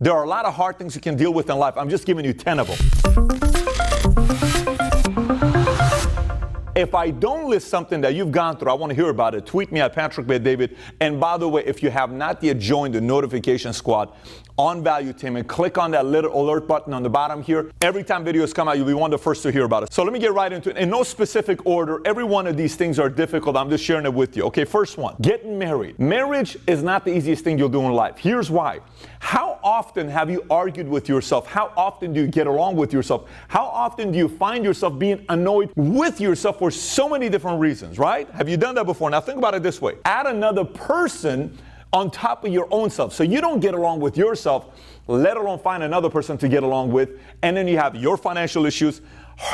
There are a lot of hard things you can deal with in life. I'm just giving you 10 of them. If I don't list something that you've gone through, I want to hear about it. Tweet me at Patrick Bay David. And by the way, if you have not yet joined the notification squad on Valuetainment, click on that little alert button on the bottom here. Every time videos come out, you'll be one of the first to hear about it. So let me get right into it. In no specific order, every one of these things are difficult. I'm just sharing it with you. Okay, first one, getting married. Marriage is not the easiest thing you'll do in life. Here's why. How often have you argued with yourself? How often do you get along with yourself? How often do you find yourself being annoyed with yourself for so many different reasons, right? Have you done that before? Now think about it this way. Add another person on top of your own self. So you don't get along with yourself, let alone find another person to get along with. And then you have your financial issues,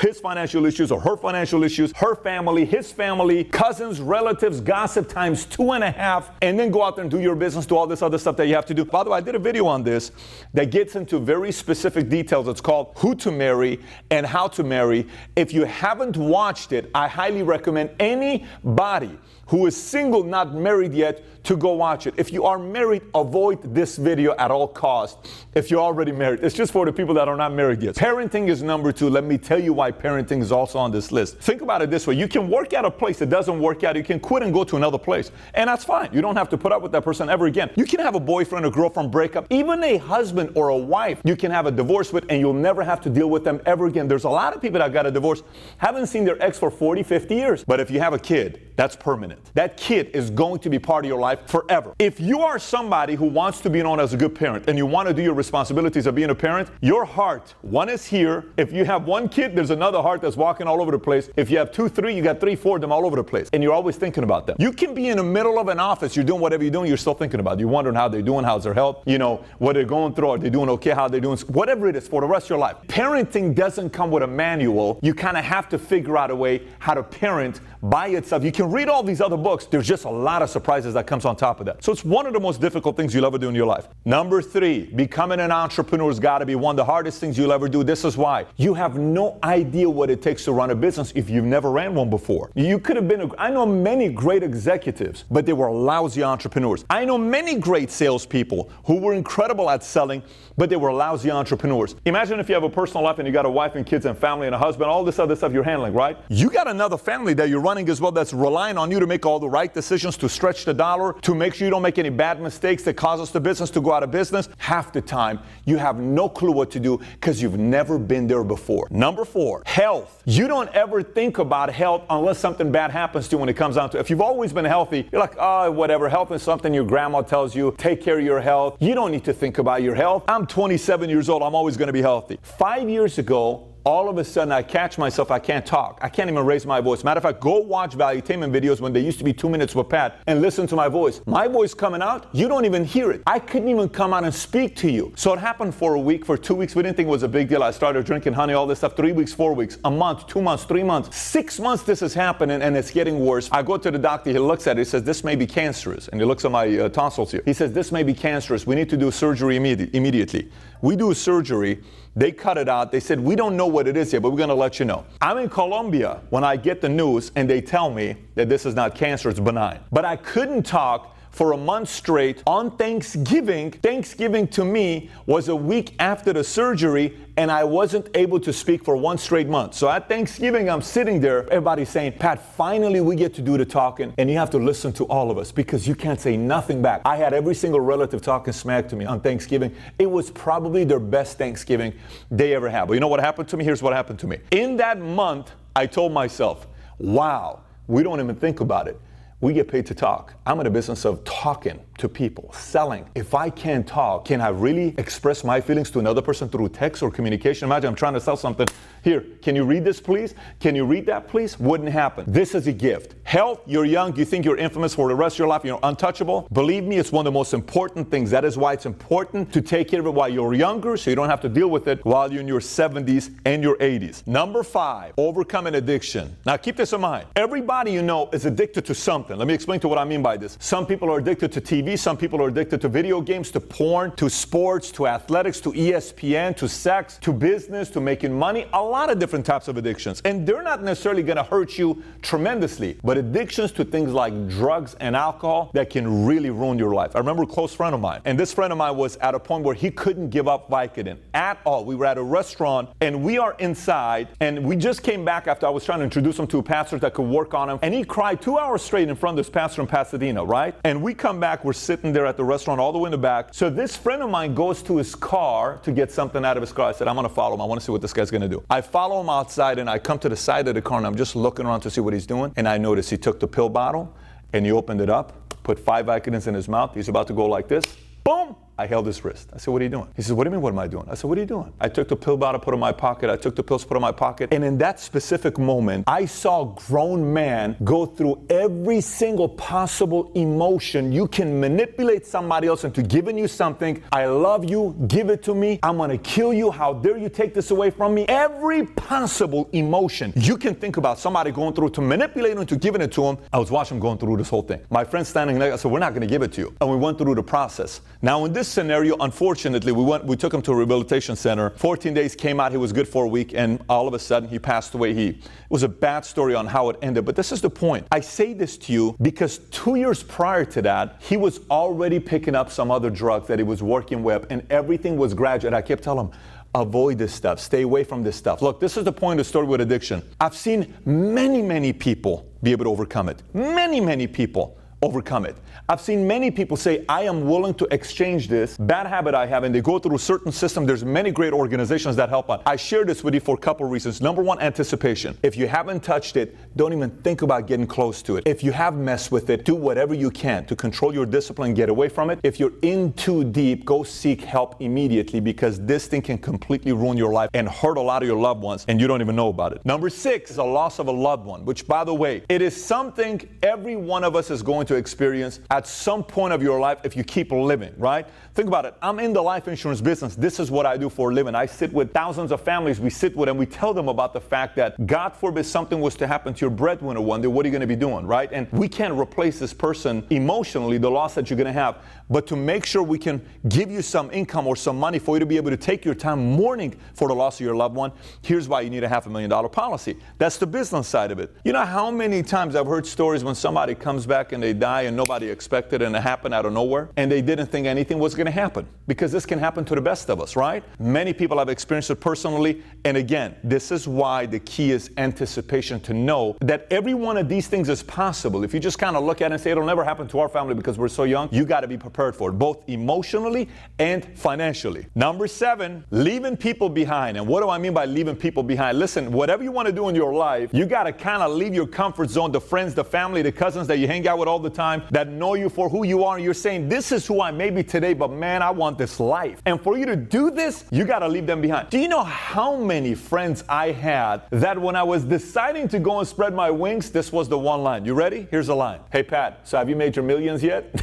his financial issues or her financial issues, her family, his family, cousins, relatives, gossip times 2.5, and then go out there and do your business, do all this other stuff that you have to do. By the way, I did a video on this that gets into very specific details. It's called Who to Marry and How to Marry. If you haven't watched it, I highly recommend anybody who is single, not married yet, to go watch it. If you are married, avoid this video at all costs. If you're already married, it's just for the people that are not married yet. Parenting is number 2. Let me tell you why parenting is also on this list. Think about it this way. You can work at a place that doesn't work out. You can quit and go to another place. And that's fine. You don't have to put up with that person ever again. You can have a boyfriend or girlfriend breakup, even a husband or a wife you can have a divorce with, and you'll never have to deal with them ever again. There's a lot of people that got a divorce, haven't seen their ex for 40, 50 years. But if you have a kid, that's permanent. That kid is going to be part of your life forever. If you are somebody who wants to be known as a good parent and you want to do your responsibilities of being a parent, your heart, one is here. If you have one kid, there's another heart that's walking all over the place. If you have 2, 3, you got 3, 4 of them all over the place. And you're always thinking about them. You can be in the middle of an office, you're doing whatever you're doing, you're still thinking about it. You're wondering how they're doing, how's their health, what they're going through, are they doing okay, how they're doing, whatever it is for the rest of your life. Parenting doesn't come with a manual. You kind of have to figure out a way how to parent by itself. You can read all these other books. There's just a lot of surprises that comes on top of that. So it's one of the most difficult things you'll ever do in your life. Number 3, becoming an entrepreneur has got to be one of the hardest things you'll ever do. This is why. You have no idea what it takes to run a business if you've never ran one before. You could have been, I know many great executives, but they were lousy entrepreneurs. I know many great salespeople who were incredible at selling, but they were lousy entrepreneurs. Imagine if you have a personal life and you got a wife and kids and family and a husband, all this other stuff you're handling, right? You got another family that you're running as well that's relying on you to make all the right decisions, to stretch the dollar, to make sure you don't make any bad mistakes that causes the business to go out of business. Half the time, you have no clue what to do because you've never been there before. Number 4, health. You don't ever think about health unless something bad happens to you when it comes down to it. If you've always been healthy, you're like, oh, whatever. Health is something your grandma tells you. Take care of your health. You don't need to think about your health. I'm 27 years old. I'm always going to be healthy. 5 years ago, all of a sudden I catch myself, I can't talk. I can't even raise my voice. Matter of fact, go watch Valuetainment videos when they used to be 2 minutes with Pat and listen to my voice. My voice coming out, you don't even hear it. I couldn't even come out and speak to you. So it happened for a week, for 2 weeks. We didn't think it was a big deal. I started drinking honey, all this stuff, 3 weeks, 4 weeks, a month, 2 months, 3 months, 6 months this is happening and it's getting worse. I go to the doctor, he looks at it, he says, this may be cancerous. And he looks at my tonsils here. He says, this may be cancerous. We need to do surgery immediately. We do a surgery. They cut it out. They said, we don't know what it is yet, but we're going to let you know. I'm in Colombia when I get the news and they tell me that this is not cancer, it's benign. But I couldn't talk for a month straight on Thanksgiving. Thanksgiving to me was a week after the surgery and I wasn't able to speak for 1 straight month. So at Thanksgiving, I'm sitting there, everybody's saying, Pat, finally we get to do the talking and you have to listen to all of us because you can't say nothing back. I had every single relative talking smack to me on Thanksgiving. It was probably their best Thanksgiving they ever had. But you know what happened to me? Here's what happened to me. In that month, I told myself, wow, we don't even think about it. We get paid to talk. I'm in the business of talking to people, selling. If I can't talk, can I really express my feelings to another person through text or communication? Imagine I'm trying to sell something. Here, can you read this, please? Can you read that, please? Wouldn't happen. This is a gift. Health, you're young, you think you're infamous for the rest of your life, you're untouchable. Believe me, it's one of the most important things. That is why it's important to take care of it while you're younger so you don't have to deal with it while you're in your 70s and your 80s. Number 5, overcoming addiction. Now keep this in mind. Everybody you know is addicted to something. Let me explain to what I mean by this. Some people are addicted to TV, some people are addicted to video games, to porn, to sports, to athletics, to ESPN, to sex, to business, to making money. A lot of different types of addictions, and they're not necessarily going to hurt you tremendously, but addictions to things like drugs and alcohol that can really ruin your life. I remember a close friend of mine, and this friend of mine was at a point where he couldn't give up Vicodin at all. We were at a restaurant, and we are inside, and we just came back after I was trying to introduce him to a pastor that could work on him, and he cried 2 hours straight in front of this pastor in Pasadena, right? And we come back, we're sitting there at the restaurant all the way in the back. So this friend of mine goes to his car to get something out of his car. I said, I'm going to follow him. I want to see what this guy's going to do. I follow him outside, and I come to the side of the car, and I'm just looking around to see what he's doing. And I noticed he took the pill bottle, and he opened it up, put 5 Vicodins in his mouth. He's about to go like this. Boom! I held his wrist. I said, what are you doing? He says, what do you mean, what am I doing? I said, what are you doing? I took the pill bottle, put it in my pocket. I took the pills, put it in my pocket. And in that specific moment, I saw a grown man go through every single possible emotion. You can manipulate somebody else into giving you something. I love you. Give it to me. I'm going to kill you. How dare you take this away from me? Every possible emotion you can think about somebody going through to manipulate him into giving it to him. I was watching him going through this whole thing. My friend standing there, I said, we're not going to give it to you. And we went through the process. Now, in this scenario, unfortunately, we took him to a rehabilitation center. 14 days, came out, he was good for a week, and all of a sudden he passed away. It was a bad story on how it ended, but this is the point. I say this to you because 2 years prior to that, he was already picking up some other drugs that he was working with, and everything was gradual. I kept telling him, avoid this stuff, stay away from this stuff. Look, this is the point of the story with addiction. I've seen many people be able to overcome it. Many people overcome it. I've seen many people say, I am willing to exchange this bad habit I have, and they go through a certain system. There's many great organizations that help out. I share this with you for a couple of reasons. Number one, anticipation. If you haven't touched it, don't even think about getting close to it. If you have messed with it, do whatever you can to control your discipline, get away from it. If you're in too deep, go seek help immediately, because this thing can completely ruin your life and hurt a lot of your loved ones, and you don't even know about it. Number 6 is a loss of a loved one, which, by the way, it is something every one of us is going to experience at some point of your life if you keep living, right? Think about it. I'm in the life insurance business. This is what I do for a living. I sit with thousands of families. We sit with them. We tell them about the fact that God forbid something was to happen to your breadwinner one day, what are you going to be doing, right? And we can't replace this person emotionally, the loss that you're going to have. But to make sure we can give you some income or some money for you to be able to take your time mourning for the loss of your loved one, here's why you need a $500,000 policy. That's the business side of it. You know how many times I've heard stories when somebody comes back and they die and nobody expected it and it happened out of nowhere, and they didn't think anything was going to happen, because this can happen to the best of us, right? Many people have experienced it personally, and again, this is why the key is anticipation, to know that every one of these things is possible. If you just kind of look at it and say it'll never happen to our family because we're so young, you got to be prepared for it, both emotionally and financially. Number 7, leaving people behind. And what do I mean by leaving people behind? Listen, whatever you want to do in your life, you got to kind of leave your comfort zone, the friends, the family, the cousins that you hang out with all the time, that know you for who you are, and you're saying, this is who I may be today, but man, I want this life. And for you to do this, you got to leave them behind. Do you know how many friends I had that when I was deciding to go and spread my wings, this was the one line. You ready? Here's a line. Hey, Pat, so have you made your millions yet?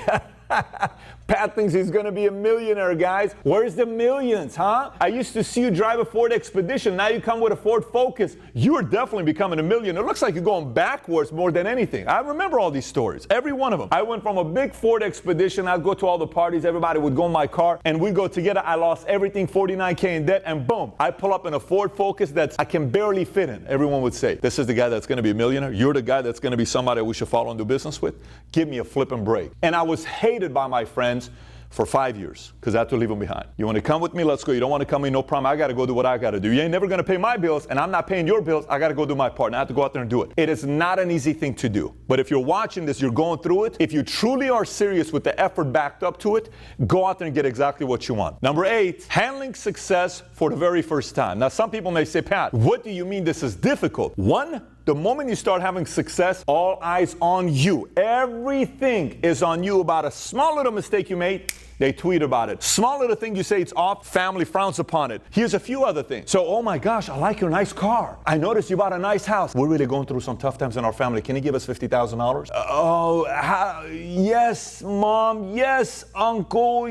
Pat thinks he's going to be a millionaire, guys. Where's the millions, huh? I used to see you drive a Ford Expedition. Now you come with a Ford Focus. You are definitely becoming a millionaire. It looks like you're going backwards more than anything. I remember all these stories, every one of them. I went from a big Ford Expedition. I'd go to all the parties. Everybody would go in my car, and we'd go together. I lost everything, $49K in debt, and boom, I pull up in a Ford Focus that I can barely fit in. Everyone would say, this is the guy that's going to be a millionaire. You're the guy that's going to be somebody we should follow and do business with. Give me a flipping break. And I was hated by my friends for 5 years because I had to leave them behind. You want to come with me? Let's go. You don't want to come with me? No problem. I got to go do what I got to do. You ain't never going to pay my bills, and I'm not paying your bills. I got to go do my part, and I have to go out there and do it. It is not an easy thing to do. But if you're watching this, you're going through it. If you truly are serious with the effort backed up to it, go out there and get exactly what you want. Number 8, handling success for the very first time. Now, some people may say, Pat, what do you mean this is difficult? One, the moment you start having success, all eyes on you. Everything is on you. About a small little mistake you made, they tweet about it. Small little thing you say it's off, family frowns upon it. Here's a few other things. So, oh my gosh, I like your nice car. I noticed you bought a nice house. We're really going through some tough times in our family. Can you give us $50,000? Yes, Mom. Yes, Uncle.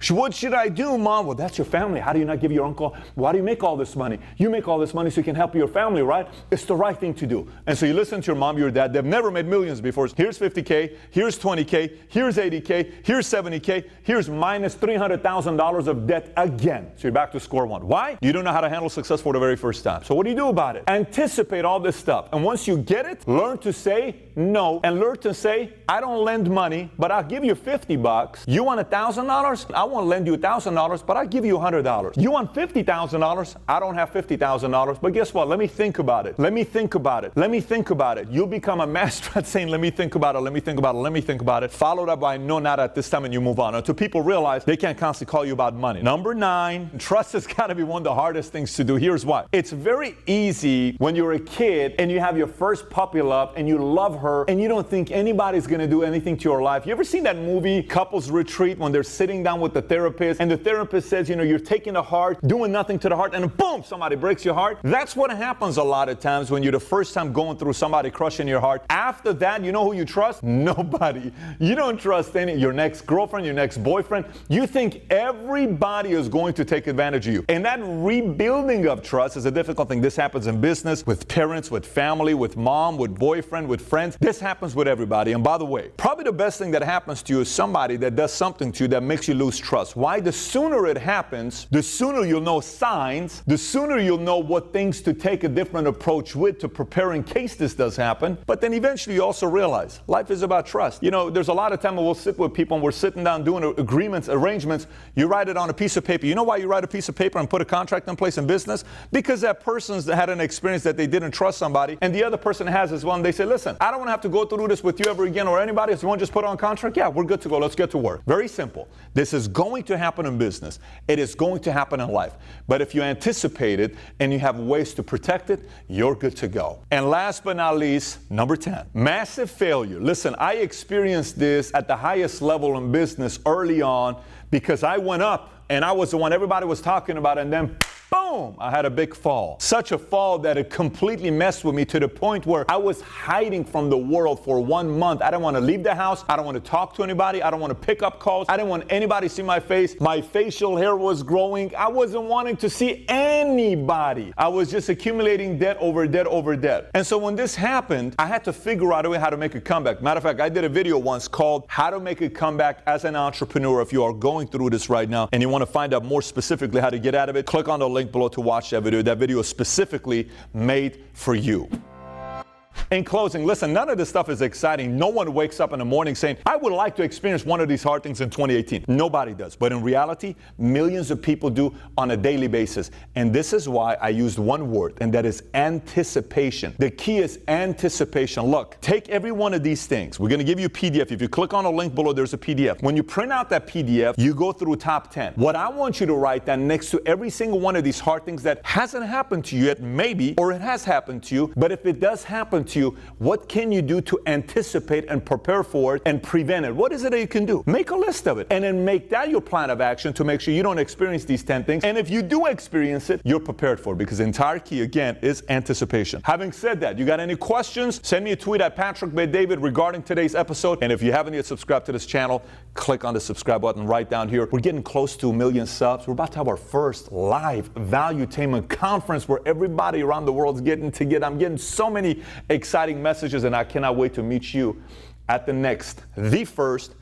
What should I do, Mom? Well, that's your family. How do you not give your uncle? Why do you make all this money? You make all this money so you can help your family, right? It's the right thing to do. And so you listen to your mom, your dad. They've never made millions before. Here's 50K. Here's 20K. Here's 80K. Here's 70K. Here's minus $300,000 of debt again. So you're back to square one. Why? You don't know how to handle success for the very first time. So what do you do about it? Anticipate all this stuff. And once you get it, learn to say no and learn to say, I don't lend money, but I'll give you $50. You want $1,000? I won't lend you $1,000, but I'll give you $100. You want $50,000? I don't have $50,000, but guess what? Let me think about it. Let me think about it. Let me think about it. You'll become a master at saying, let me think about it, let me think about it, let me think about it, followed up by no, not at this time, and you move on. Until people realize they can't constantly call you about money. Number 9, trust has got to be one of the hardest things to do. Here's why. It's very easy when you're a kid and you have your first puppy love and you love her and you don't think anybody's going to do anything to your life. You ever seen that movie, Couples Retreat, when they're sitting down with the therapist and the therapist says, you know, you're taking the heart, doing nothing to the heart, and boom, somebody breaks your heart? That's what happens a lot of times when you're the first time going through somebody crushing your heart. After that, you know who you trust? Nobody. You don't trust your next girlfriend, your next boyfriend. You think everybody is going to take advantage of you. And that rebuilding of trust is a difficult thing. This happens in business, with parents, with family, with mom, with boyfriend, with friends. This happens with everybody. And by the way, probably the best thing that happens to you is somebody that does something to you that makes you lose trust. Why? The sooner it happens, the sooner you'll know signs, the sooner you'll know what things to take a different approach with to prepare in case this does happen. But then eventually you also realize life is about trust. You know, there's a lot of time when we'll sit with people and we're sitting down doing agreements, arrangements. You write it on a piece of paper. You know why you write a piece of paper and put a contract in place in business? Because that person's had an experience that they didn't trust somebody, and the other person has as well, and they say, listen, I don't want to have to go through this with you ever again or anybody. If you want to just put on contract, yeah, we're good to go. Let's get to work. Very simple. This is going to happen in business. It is going to happen in life. But if you anticipate it and you have ways to protect it, you're good to go. And last but not least, number 10, massive failure. Listen, I experienced this at the highest level in business early on because I went up and I was the one everybody was talking about, and then boom, I had a big fall. Such a fall that it completely messed with me to the point where I was hiding from the world for 1 month. I didn't want to leave the house. I don't want to talk to anybody. I don't want to pick up calls. I didn't want anybody to see my face. My facial hair was growing. I wasn't wanting to see anybody. I was just accumulating debt over debt over debt. And so when this happened, I had to figure out a way how to make a comeback. Matter of fact, I did a video once called How to Make a Comeback as an Entrepreneur. If you are going through this right now and you want to find out more specifically how to get out of it, click on the link below to watch that video. That video is specifically made for you. In closing, listen, none of this stuff is exciting. No one wakes up in the morning saying, I would like to experience one of these hard things in 2018. Nobody does. But in reality, millions of people do on a daily basis. And this is why I used one word, and that is anticipation. The key is anticipation. Look, take every one of these things. We're going to give you a PDF. If you click on a link below, there's a PDF. When you print out that PDF, you go through top 10. What I want you to write down next to every single one of these hard things that hasn't happened to you yet, maybe, or it has happened to you, but if it does happen to you, what can you do to anticipate and prepare for it and prevent it? What is it that you can do? Make a list of it and then make that your plan of action to make sure you don't experience these 10 things. And if you do experience it, you're prepared for it, because the entire key, again, is anticipation. Having said that, you got any questions? Send me a tweet at Patrick B. David regarding today's episode. And if you haven't yet subscribed to this channel, click on the subscribe button right down here. We're getting close to 1 million subs. We're about to have our first live Valuetainment conference where everybody around the world is getting together. I'm getting so many exciting messages, and I cannot wait to meet you at the first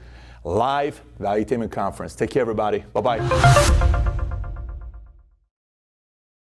live Valuetainment conference. Take care, everybody. Bye-bye.